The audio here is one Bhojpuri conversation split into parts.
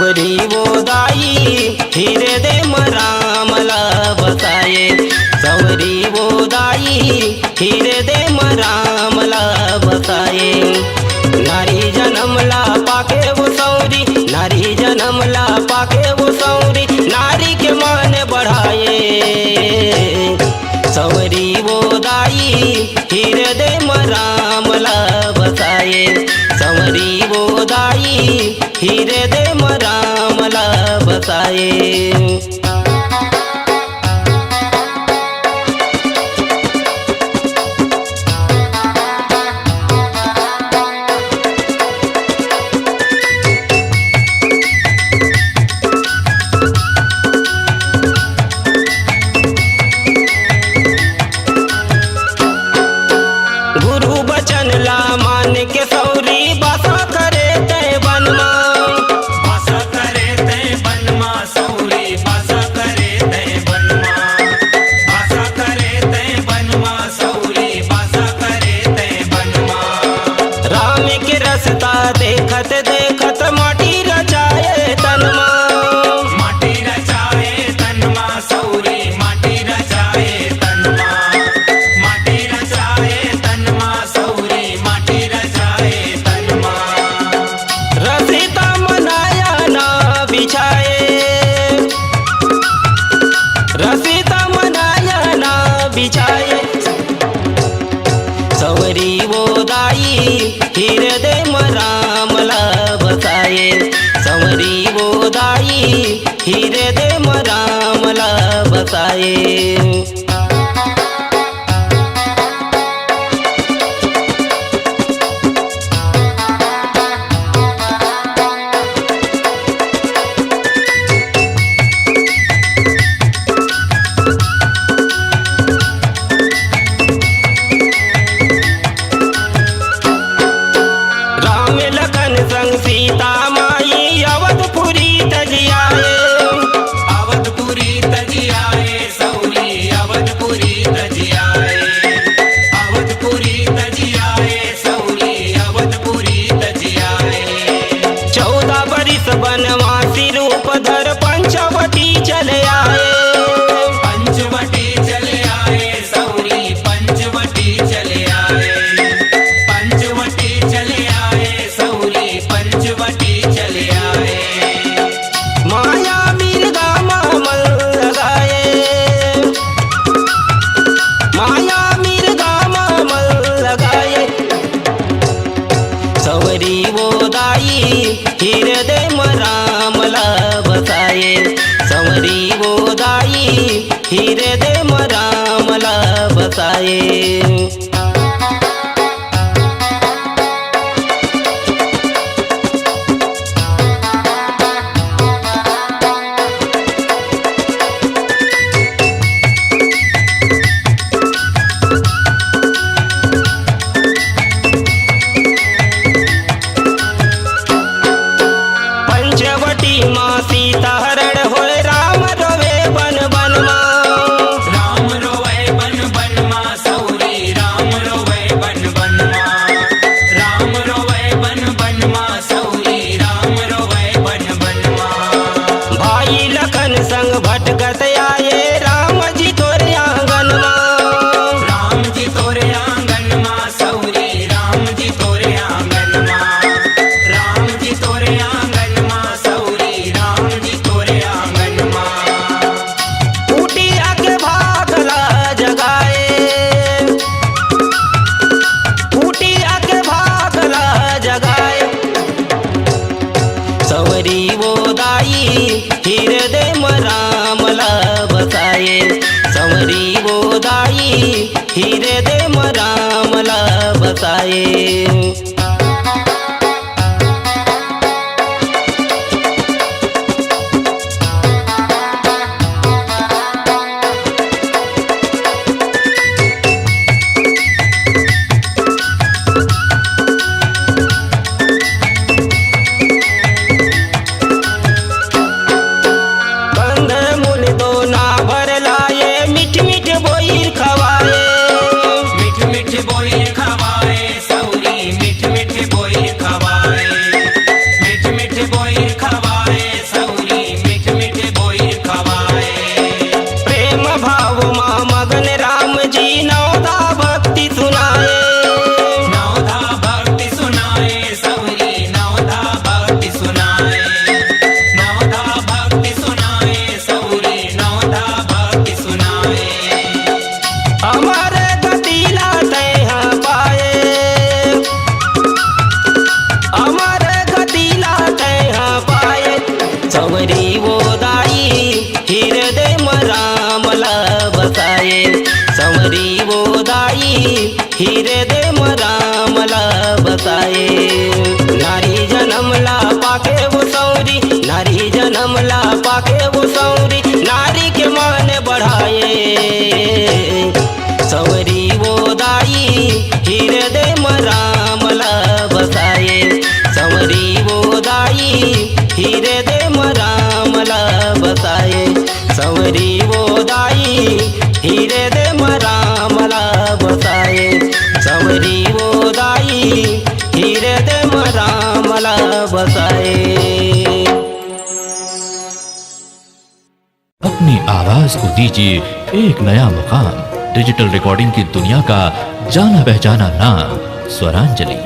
सवरी वो दाई हिरे दे मरामला बसाये, सवरी वो दाई हिरे दे मरामला बसाये। नारी जन्मला पाके वो सौरी, नारी जन्मला पाके वो सौरी, नारी के मान बढ़ाए। सवरी वो दाई हिरे दे मरामला बसाये, सवरी वो दाई हिरे दे मरामला बसाये। गुरु बचन ला मान के सौरी बासा करे ते बनमा, बासा करे ते बनमा सौरी, बासा करे ते बनमा, बासा करे ते बनमा सौरी, बासा करे ते बनमा। राम के रस्ता देखत देखत माटी रचाए तनमा, माटी रचाए तनमा सौरी, माटी रचाए तनमा, माटी रचाए तनमा सौरी, माटी रचाए तनमा। रसिता मनाया ना बिछाए, रसिता मनाया ना बिछाए। सवरी वो दाई हिरे दे मरामला बसाये, सवरी वो दाई हिरे दे मरामला बसाये। राम लखन संग सीता माई अवधपुरी तजियाए, अवधपुरी तजियाए सौरी, अवधपुरी तजियाए, अवधपुरी तजियाए सौरी, अवधपुरी तजियाए। 14 बरिस बनवासी रूप धर पंचवटी चले आए, पंचवटी चले आए सौरी, पंचवटी चले आए, पंचवटी चले आए सौरी, पंचवटी चले आए। माया मिर्गा मामल लगाए, माया मिर्गा मामल लगाए। सवरी वो दाई हिरे दे मरामला बसाये, सवरी वो दाई हिरे दे मरामला बसाये। पंचवटी माँ सीता हरण होए राम रोवे बन बनमा, राम रोवे बन बनमा सौरी, राम रोवे बन बनमा, राम रोवे बन बनमा सौरी, राम रोवे बन बनमा। भाई लखन संग भटकत आए राम जी तोरे आंगनमा, राम जी तोरे आंगन मां सौरी, राम जी तोरे आंगन मां, राम जी तोरे आंगन मां सौरी, राम जी तोरे आंगन मां। कुटिया के भागला जगाए, कुटिया के भागला जगाए। सवरी वो दाई हिरे दे मरामला बसाये, सवरी वो दाई हिरे दे मरामला बसाये। मीठ मीठ बोई खवाए सौरी, मीठ हिरे दे मरामला बसाए। नारी जन्मला पाके वो सौरी, नारी जन्मला पाके वो सौरी, नारी के मान बढ़ाए। सवरी वो दाई हिरे दे मरामला बसाए। सवरी वो दाई हिरे दे मरामला बसाए। सवरी वो दाई हिरे दे मरामला बसाए। सवरी वो दाई हिरे दे मरामला बसाए। अपनी आवाज को दीजिए एक नया मुकाम। डिजिटल रिकॉर्डिंग की दुनिया का जाना पहचाना नाम स्वरांजलि,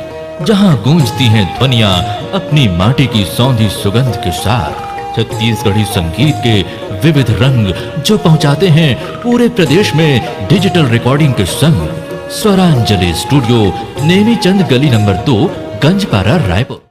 जहां गूंजती हैं ध्वनियां अपनी माटी की सौंधी सुगंध के साथ। छत्तीसगढ़ी संगीत के विविध रंग जो पहुंचाते हैं पूरे प्रदेश में डिजिटल रिकॉर्डिंग के संग। स्वरांजलि स्टूडियो, नेमीचंद गली नंबर 2, गंजपारा, रायपुर।